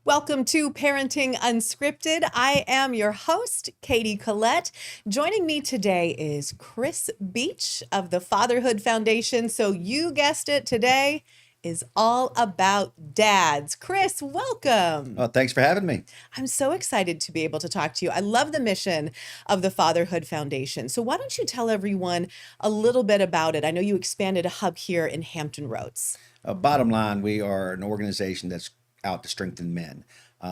Welcome to Parenting Unscripted. I am your host, Katie Collett. Joining me today is Chris Beach of the Fatherhood Foundation. So you guessed it, today is all about dads. Chris, welcome. Oh, thanks for having me. I'm so excited to be able to talk to you. I love the mission of the Fatherhood Foundation. So why don't you tell everyone a little bit about it? I know you expanded a hub here in Hampton Roads. Bottom line, we are an organization that's out to strengthen men.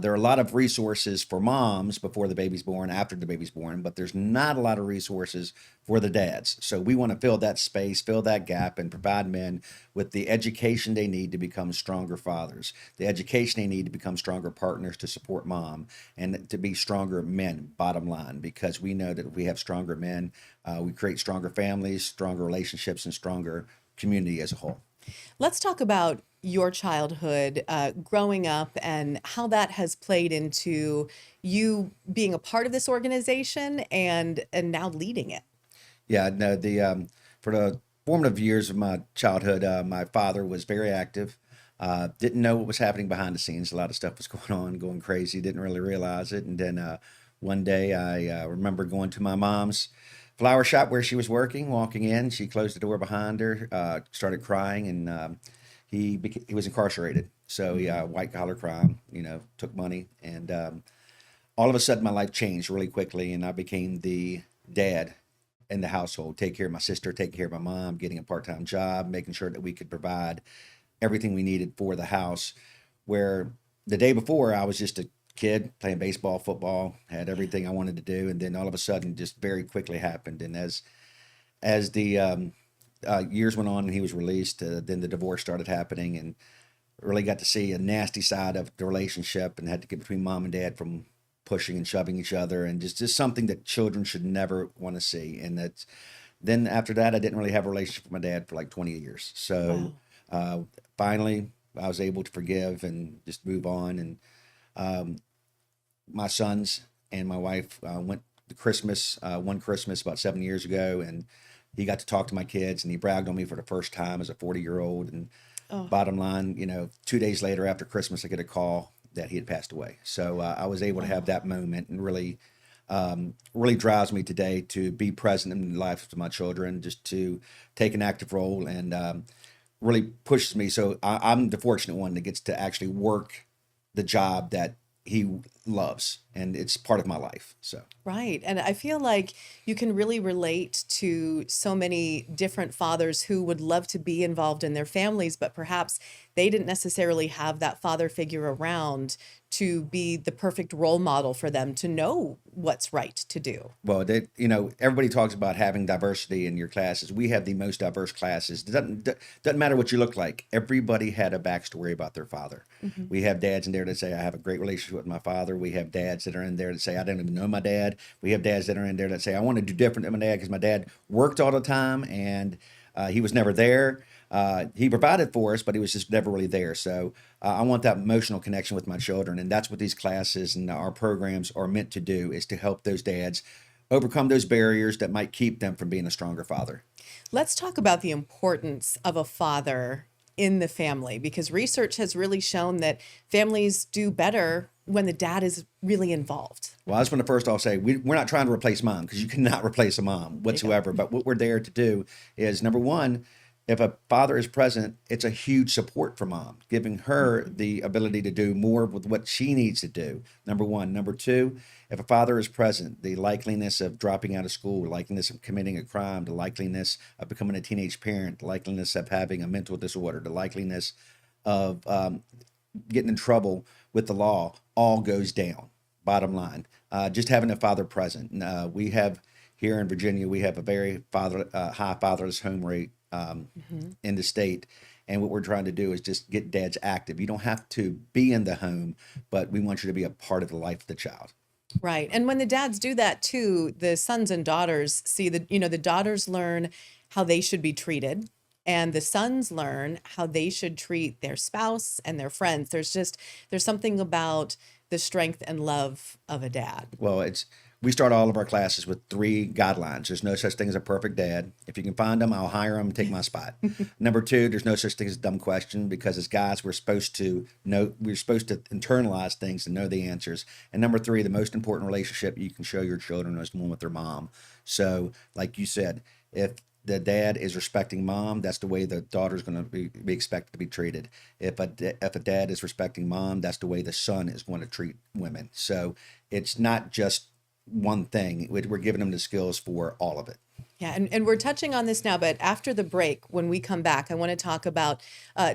There are a lot of resources for moms before the baby's born, after the baby's born, but there's not a lot of resources for the dads. So we want to fill that space, fill that gap, and provide men with the education they need to become stronger fathers, the education they need to become stronger partners to support mom, and to be stronger men, bottom line, because we know that if we have stronger men, we create stronger families, stronger relationships, and stronger community as a whole. Let's talk about your childhood, growing up, and how that has played into you being a part of this organization and now leading it. Yeah, no, the for the formative years of my childhood, my father was very active. Didn't know what was happening behind the scenes. A lot of stuff was going on, going crazy. Didn't really realize it. And then one day, I remember going to my mom's flower shop where she was working. Walking in, she closed the door behind her, started crying, and he was incarcerated. So white collar crime, took money, and all of a sudden my life changed really quickly, and I became the dad in the household, take care of my sister, take care of my mom, getting a part-time job, making sure that we could provide everything we needed for the house. Where the day before I was just a kid playing baseball, football, had everything I wanted to do, and then all of a sudden, just very quickly happened. And as the years went on and he was released, then the divorce started happening, and really got to see a nasty side of the relationship, and had to get between mom and dad from pushing and shoving each other, and just something that children should never want to see. And that's then after that, I didn't really have a relationship with my dad for like 20 years. So finally, I was able to forgive and just move on. And my sons and my wife went to Christmas, one Christmas about 7 years ago, and he got to talk to my kids, and he bragged on me for the first time as a 40-year-old. And bottom line, 2 days later after Christmas, I get a call that he had passed away. So I was able to have that moment, and really drives me today to be present in the lives of my children, just to take an active role, and really pushes me. So I'm the fortunate one that gets to actually work the job that he loves, and it's part of my life. So Right. And I feel like you can really relate to so many different fathers who would love to be involved in their families, but perhaps they didn't necessarily have that father figure around to be the perfect role model for them to know what's right to do. well, everybody talks about having diversity in your classes. We have the most diverse classes. Doesn't matter what you look like. Everybody had a backstory about their father. We have dads in there that say, I have a great relationship with my father. We have dads that are in there that say, I don't even know my dad. We have dads that are in there that say, I want to do different than my dad because my dad worked all the time, and he was never there. He provided for us, but he was just never really there. So I want that emotional connection with my children, and that's what these classes and our programs are meant to do, is to help those dads overcome those barriers that might keep them from being a stronger father. Let's talk about the importance of a father in the family, because research has really shown that families do better when the dad is really involved. Well, I just want to first off say we're not trying to replace mom, because you cannot replace a mom whatsoever. But what we're there to do is, number one, if a father is present, it's a huge support for mom, giving her the ability to do more with what she needs to do. Number one. Number two, if a father is present, the likeliness of dropping out of school, the likeliness of committing a crime, the likeliness of becoming a teenage parent, the likeliness of having a mental disorder, the likeliness of getting in trouble with the law, all goes down. Bottom line, just having a father present. We have here in Virginia, we have a very high fatherless home rate in the state. And what we're trying to do is just get dads active. You don't have to be in the home, but we want you to be a part of the life of the child. Right. And when the dads do that too, the sons and daughters see the daughters learn how they should be treated, and the sons learn how they should treat their spouse and their friends. There's something about the strength and love of a dad. Well, we start all of our classes with three guidelines. There's no such thing as a perfect dad. If you can find them, I'll hire them and take my spot. Number two, there's no such thing as a dumb question, because as guys, we're supposed to know, we're supposed to internalize things and know the answers. And number three, the most important relationship you can show your children is one with their mom. So, like you said, if the dad is respecting mom, that's the way the daughter's going to be expected to be treated. If a dad is respecting mom, that's the way the son is going to treat women. So it's not just one thing. We're giving them the skills for all of it. Yeah, and we're touching on this now, but after the break, when we come back, I want to talk about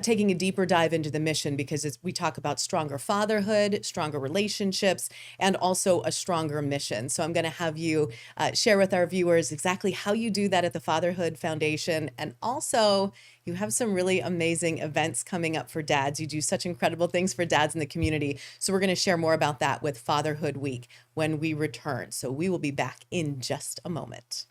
taking a deeper dive into the mission, because we talk about stronger fatherhood, stronger relationships, and also a stronger mission. So I'm going to have you share with our viewers exactly how you do that at the Fatherhood Foundation. And also, you have some really amazing events coming up for dads. You do such incredible things for dads in the community. So we're going to share more about that with Fatherhood Week when we return. So we will be back in just a moment.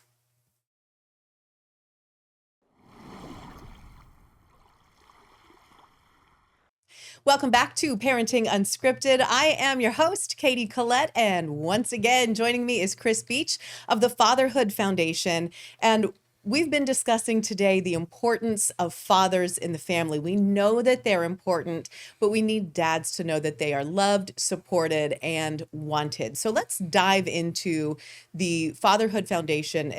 Welcome back to Parenting Unscripted. I am your host, Katie Collett, and once again, joining me is Chris Beach of the Fatherhood Foundation. And we've been discussing today the importance of fathers in the family. We know that they're important, but we need dads to know that they are loved, supported, and wanted. So let's dive into the Fatherhood Foundation.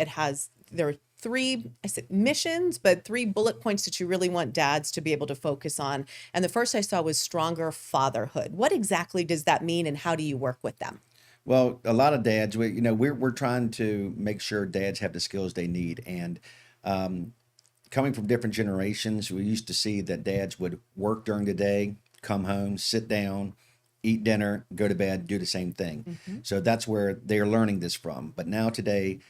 There are three missions, but three bullet points that you really want dads to be able to focus on. And the first I saw was stronger fatherhood. What exactly does that mean, and how do you work with them? Well, a lot of dads, we're trying to make sure dads have the skills they need. And coming from different generations, we used to see that dads would work during the day, come home, sit down, eat dinner, go to bed, do the same thing. Mm-hmm. So that's where they're learning this from. But now today,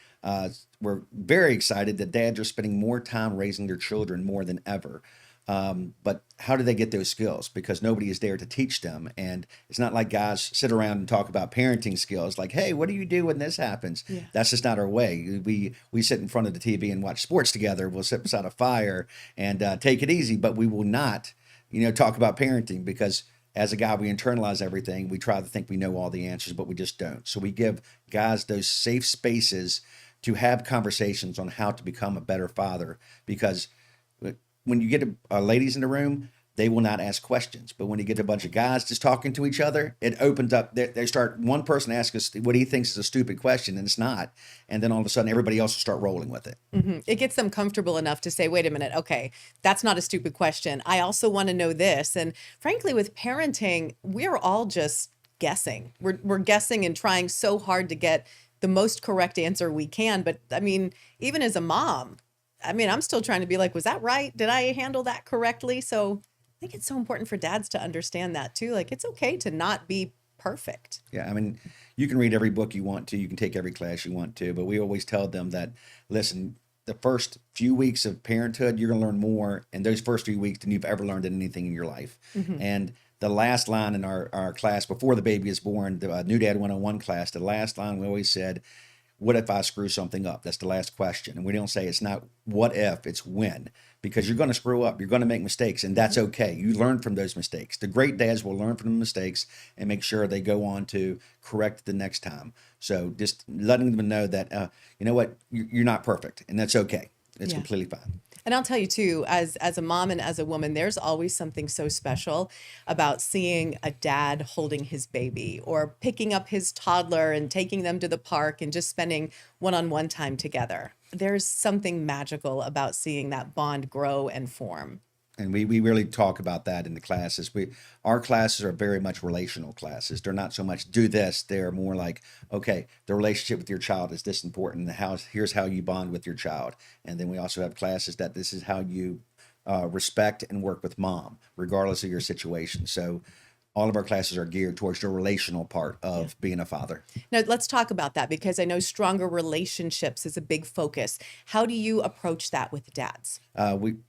we're very excited that dads are spending more time raising their children more than ever. But how do they get those skills? Because nobody is there to teach them. And it's not like guys sit around and talk about parenting skills like, hey, what do you do when this happens? Yeah. That's just not our way. We sit in front of the TV and watch sports together. We'll sit beside a fire and take it easy, but we will not, talk about parenting, because as a guy, we internalize everything. We try to think we know all the answers, but we just don't. So we give guys those safe spaces to have conversations on how to become a better father, because when you get ladies in the room, they will not ask questions. But when you get a bunch of guys just talking to each other, it opens up. They start, one person asks us what he thinks is a stupid question, and it's not. And then all of a sudden, everybody else will start rolling with it. Mm-hmm. It gets them comfortable enough to say, wait a minute, okay, that's not a stupid question. I also want to know this. And frankly, with parenting, we're all just guessing. We're guessing and trying so hard to get the most correct answer we can. But I mean, even as a mom, I'm still trying to be like, was that right? Did I handle that correctly? So I think it's so important for dads to understand that too. Like, it's okay to not be perfect. Yeah, you can read every book you want to, you can take every class you want to, but we always tell them that, listen, the first few weeks of parenthood, you're going to learn more in those first few weeks than you've ever learned in anything in your life. Mm-hmm. And the last line in our class before the baby is born, the New Dad 101 class, the last line we always said, what if I screw something up? That's the last question. And we don't say it's not what if, it's when, because you're going to screw up. You're going to make mistakes, and that's okay. You learn from those mistakes. The great dads will learn from the mistakes and make sure they go on to correct the next time. So just letting them know that, you know what, you're not perfect, and that's okay. It's Yeah. completely fine. And I'll tell you too, as a mom and as a woman, there's always something so special about seeing a dad holding his baby or picking up his toddler and taking them to the park and just spending one-on-one time together. There's something magical about seeing that bond grow and form. And we really talk about that in the classes. Our classes are very much relational classes. They're not so much do this. They're more like, okay, the relationship with your child is this important. Here's how you bond with your child. And then we also have classes that this is how you respect and work with mom, regardless of your situation. So all of our classes are geared towards the relational part of being a father. Now, let's talk about that, because I know stronger relationships is a big focus. How do you approach that with dads?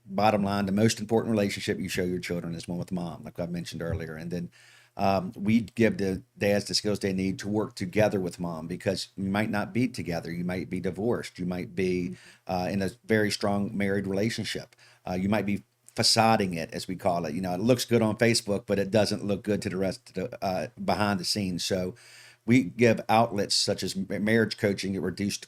Bottom line, the most important relationship you show your children is one with mom, like I mentioned earlier. And then we give the dads the skills they need to work together with mom, because you might not be together. You might be divorced. You might be in a very strong married relationship. You might be facading it, as we call it. It looks good on Facebook, but it doesn't look good to the rest of the behind the scenes. So we give outlets such as marriage coaching at reduced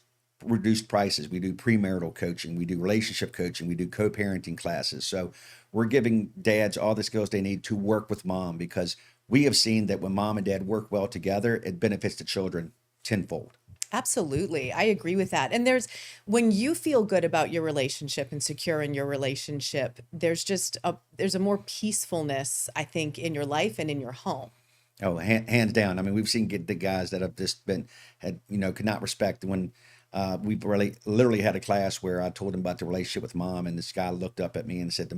prices. We do premarital coaching, we do relationship coaching, we do co-parenting classes. So we're giving dads all the skills they need to work with mom, because we have seen that when mom and dad work well together, it benefits the children tenfold. Absolutely. I agree with that. And when you feel good about your relationship and secure in your relationship, there's a more peacefulness, I think, in your life and in your home. Oh, hands down. I mean, we've seen the guys that have just could not respect when we've really literally had a class where I told him about the relationship with mom, and this guy looked up at me and said,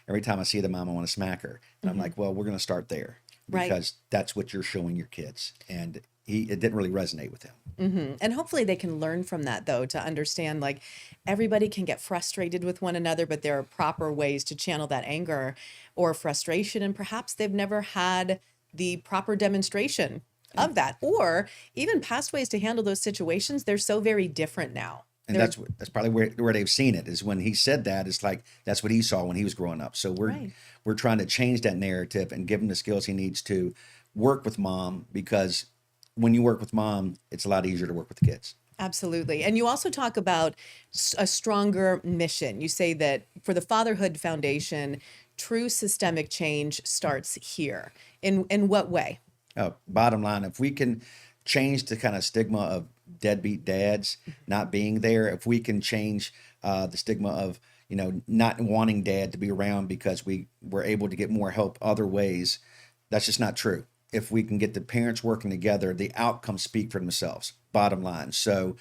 every time I see the mom, I want to smack her. And I'm Hmm. like, well, we're going to start there, Right. because that's what you're showing your kids. And it didn't really resonate with him. And hopefully they can learn from that, though, to understand like everybody can get frustrated with one another, but there are proper ways to channel that anger or frustration. And perhaps they've never had the proper demonstration And of that, or even past ways to handle those situations. They're so very different now. and They're that's probably where they've seen it, is when he said that. It's like that's what he saw when he was growing up. So right. we're trying to change that narrative and give him the skills he needs to work with mom, because when you work with mom, it's a lot easier to work with the kids. Absolutely. And you also talk about a stronger mission. You say that for the Fatherhood Foundation, true systemic change starts here. In what way? Bottom line, if we can change the kind of stigma of deadbeat dads not being there, if we can change the stigma of not wanting dad to be around because we were able to get more help other ways, that's just not true. If we can get the parents working together, the outcomes speak for themselves. Bottom line. So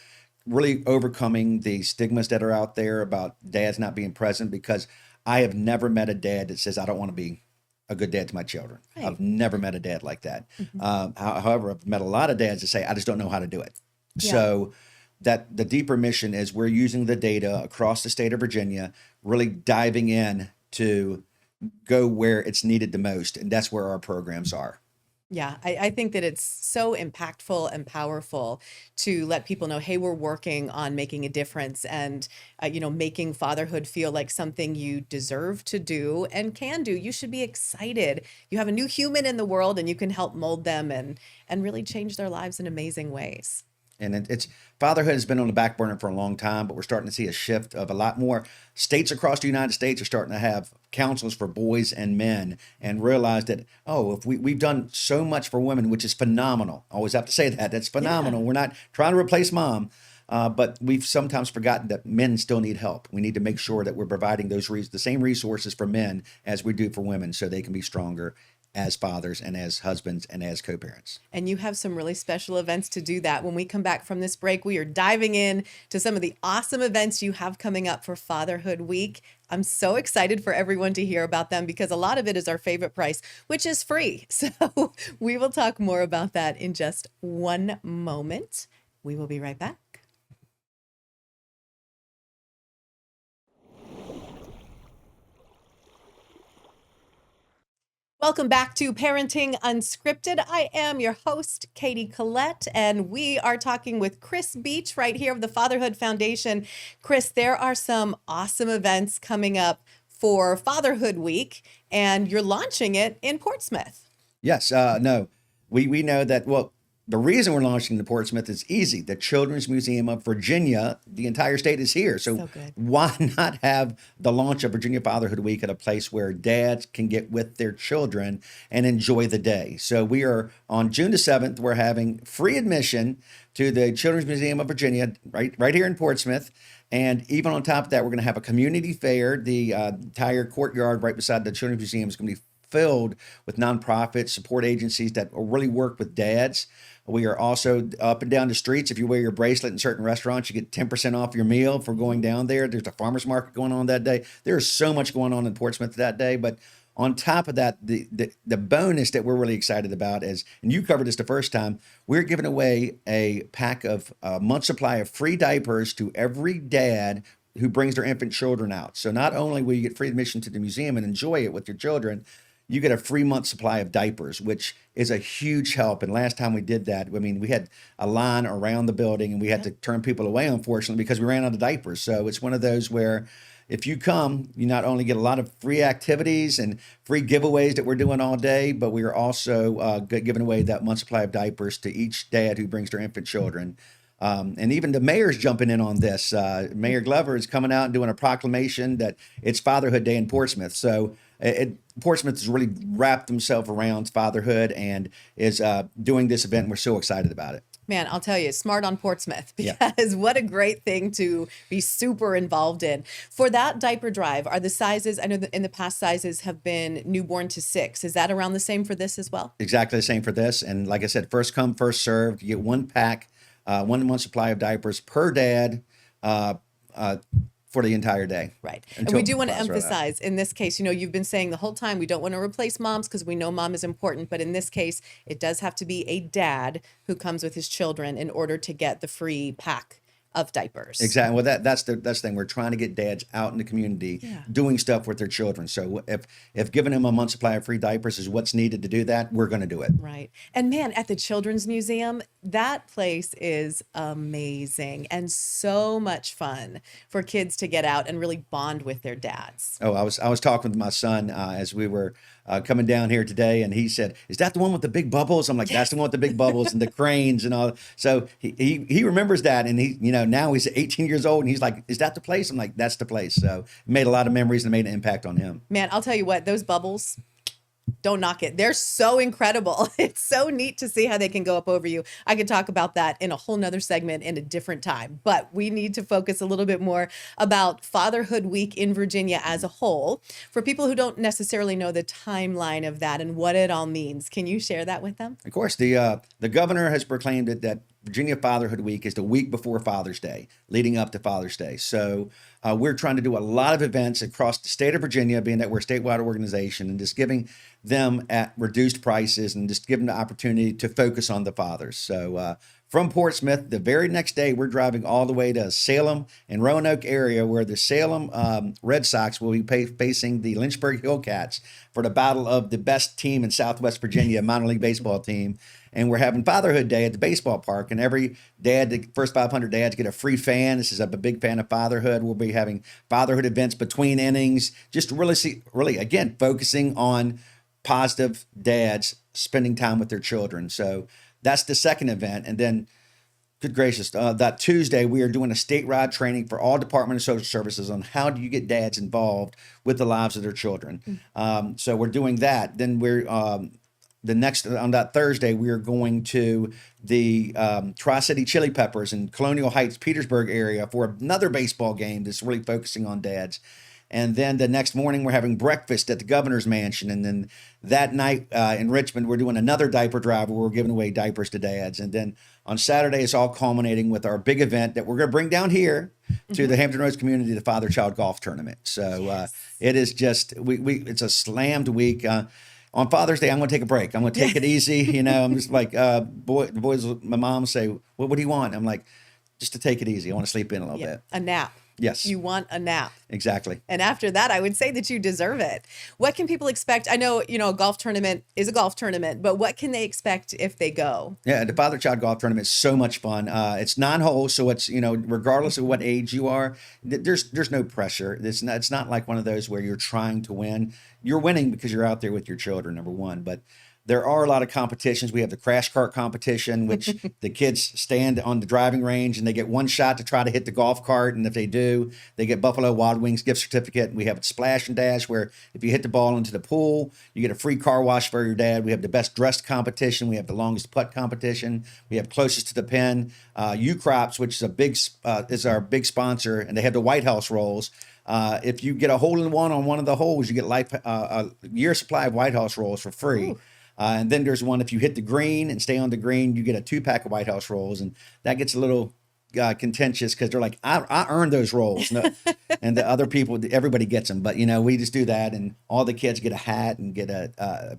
really overcoming the stigmas that are out there about dads not being present, because I have never met a dad that says, I don't want to be a good dad to my children. Right. I've never met a dad like that. Mhm. However, I've met a lot of dads that say, I just don't know how to do it. Yeah. So that the deeper mission is we're using the data across the state of Virginia, really diving in to go where it's needed the most. And that's where our programs are. Yeah, I think that it's so impactful and powerful to let people know, hey, we're working on making a difference and, making fatherhood feel like something you deserve to do and can do. You should be excited. You have a new human in the world and you can help mold them and really change their lives in amazing ways. And it's fatherhood has been on the back burner for a long time, but we're starting to see a shift of a lot more states across the United States are starting to have councils for boys and men, and realize that, oh, if we've done so much for women, which is phenomenal. I always have to say that. That's Yeah. phenomenal. We're not trying to replace mom, but we've sometimes forgotten that men still need help. We need to make sure that we're providing the same resources for men as we do for women, so they can be stronger as fathers and as husbands and as co-parents. And you have some really special events to do that. When we come back from this break, we are diving in to some of the awesome events you have coming up for Fatherhood Week. I'm so excited for everyone to hear about them because a lot of it is our favorite price, which is free. So we will talk more about that in just one moment. We will be right back. Welcome back to Parenting Unscripted. I am your host, Katie Collett, and we are talking with Chris Beach right here of the Fatherhood Foundation. Chris, there are some awesome events coming up for Fatherhood Week, and you're launching it in Portsmouth. Yes, no, we know that. Well, the reason we're launching the Portsmouth is easy. The Children's Museum of Virginia, the entire state is here. So So good. why not have the launch of Virginia Fatherhood Week at a place where dads can get with their children and enjoy the day? So we are on June the 7th. We're having free admission to the Children's Museum of Virginia, right here in Portsmouth. And even on top of that, we're going to have a community fair. The entire courtyard right beside the Children's Museum is going to be filled with nonprofits, support agencies that really work with dads. We are also up and down the streets. If you wear your bracelet in certain restaurants, you get 10% off your meal for going down there. There's a farmer's market going on that day. There's so much going on in Portsmouth that day. But on top of that, the bonus that we're really excited about is, and you covered this the first time, we're giving away a pack of a month supply of free diapers to every dad who brings their infant children out. So not only will you get free admission to the museum and enjoy it with your children, you get a free month supply of diapers, which is a huge help. And last time we did that, I mean, we had a line around the building and we had to turn people away, unfortunately, because we ran out of diapers. So it's one of those where if you come, you not only get a lot of free activities and free giveaways that we're doing all day, but we are also giving away that month supply of diapers to each dad who brings their infant children. And even the mayor's jumping in on this. Mayor Glover is coming out and doing a proclamation that it's Fatherhood Day in Portsmouth. So Portsmouth has really wrapped themselves around fatherhood and is doing this event. And we're so excited about it. Man, I'll tell you, smart on Portsmouth, Yeah. because what a great thing to be super involved in. For that diaper drive, are the sizes, I know that in the past sizes have been newborn to 6. Is that around the same for this as well? Exactly the same for this. And like I said, first come, first served. You get one pack, 1 month supply of diapers per dad for the entire day. Right. And Until we do want to supplies run out. emphasize in this case, you've been saying the whole time we don't want to replace moms because we know mom is important. But in this case, it does have to be a dad who comes with his children in order to get the free pack of diapers. Exactly. Well, that's the thing. We're trying to get dads out in the community doing stuff with their children. So if giving them a month supply of free diapers is what's needed to do that, we're going to do it. Right. And man, at the Children's Museum, that place is amazing and so much fun for kids to get out and really bond with their dads. Oh, I was talking with my son as we were coming down here today, and he said, "Is that the one with the big bubbles?" I'm like, "That's the one with the big bubbles and the cranes and all." So he remembers that, and he now he's 18 years old, and he's like, "Is that the place?" I'm like, "That's the place." So it made a lot of memories and made an impact on him. Man, I'll tell you what, those bubbles, don't knock it. They're so incredible. It's so neat to see how they can go up over you. I could talk about that in a whole nother segment in a different time, but we need to focus a little bit more about Fatherhood Week in Virginia as a whole. For people who don't necessarily know the timeline of that and what it all means, can you share that with them? Of course, the governor has proclaimed it that Virginia Fatherhood Week is the week before Father's Day, leading up to Father's Day. So we're trying to do a lot of events across the state of Virginia, being that we're a statewide organization, and just giving them at reduced prices and just giving the opportunity to focus on the fathers. So from Portsmouth, the very next day, we're driving all the way to Salem and Roanoke area, where the Salem Red Sox will be facing the Lynchburg Hillcats for the battle of the best team in Southwest Virginia, minor league baseball team. And we're having Fatherhood Day at the baseball park, and every dad, the first 500 dads, get a free fan. This is I'm a big fan of fatherhood. We'll be having fatherhood events between innings, just to really again focusing on positive dads spending time with their children. So that's the second event, and then, good gracious, that Tuesday we are doing a statewide training for all Department of Social Services on how do you get dads involved with the lives of their children. So we're doing that. Then we're on that Thursday, we are going to the Tri-City Chili Peppers in Colonial Heights, Petersburg area for another baseball game that's really focusing on dads. And then the next morning, we're having breakfast at the governor's mansion. And then that night in Richmond, we're doing another diaper drive where we're giving away diapers to dads. And then on Saturday, it's all culminating with our big event that we're going to bring down here to the Hampton Roads community, the Father-Child Golf Tournament. So it is just, it's a slammed week. On Father's Day, I'm going to take a break. I'm going to take it easy. I'm just like, the boys, my mom say, what do you want? I'm like, just to take it easy. I want to sleep in a little bit. A nap. Yes. You want a nap. Exactly. And after that, I would say that you deserve it. What can people expect? I know, a golf tournament is a golf tournament, but what can they expect if they go? Yeah, the Father-Child Golf Tournament is so much fun. It's 9 holes, so it's, regardless of what age you are, there's no pressure. It's not like one of those where you're trying to win. You're winning because you're out there with your children, number one. But there are a lot of competitions. We have the crash cart competition, which the kids stand on the driving range and they get one shot to try to hit the golf cart. And if they do, they get Buffalo Wild Wings gift certificate. We have a splash and dash where if you hit the ball into the pool, you get a free car wash for your dad. We have the best dressed competition. We have the longest putt competition. We have closest to the pin. U-Crops, which is our big sponsor, and they have the White House rolls. If you get a hole in one of the holes, you get a year supply of White House rolls for free. Ooh. And then there's one, if you hit the green and stay on the green, you get a 2-pack of White House rolls. And that gets a little contentious because they're like, I earned those rolls. No, and the other people, everybody gets them. But, we just do that. And all the kids get a hat and get a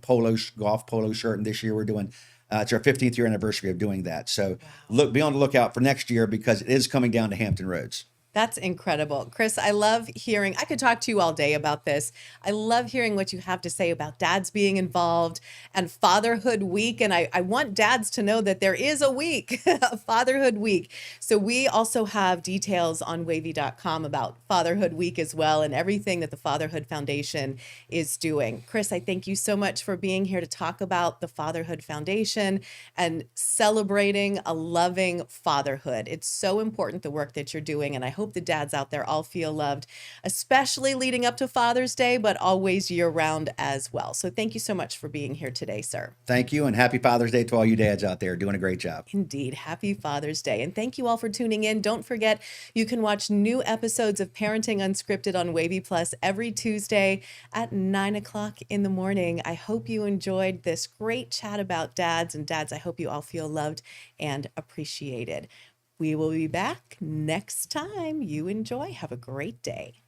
golf polo shirt. And this year we're doing, it's our 15th year anniversary of doing that. So be on the lookout for next year because it is coming down to Hampton Roads. That's incredible. Chris, I love hearing, I could talk to you all day about this. I love hearing what you have to say about dads being involved and Fatherhood Week. And I want dads to know that there is a week, a Fatherhood Week. So we also have details on wavy.com about Fatherhood Week as well and everything that the Fatherhood Foundation is doing. Chris, I thank you so much for being here to talk about the Fatherhood Foundation and celebrating a loving fatherhood. It's so important, the work that you're doing. And I hope the dads out there all feel loved, especially leading up to Father's Day, but always year round as well. So thank you so much for being here today, sir. Thank you, and happy Father's Day to all you dads out there doing a great job. Indeed. Happy Father's Day. And thank you all for tuning in. Don't forget, you can watch new episodes of Parenting Unscripted on Wavy Plus every Tuesday at 9 o'clock in the morning. I hope you enjoyed this great chat about dads. And dads, I hope you all feel loved and appreciated. We will be back next time. You enjoy. Have a great day.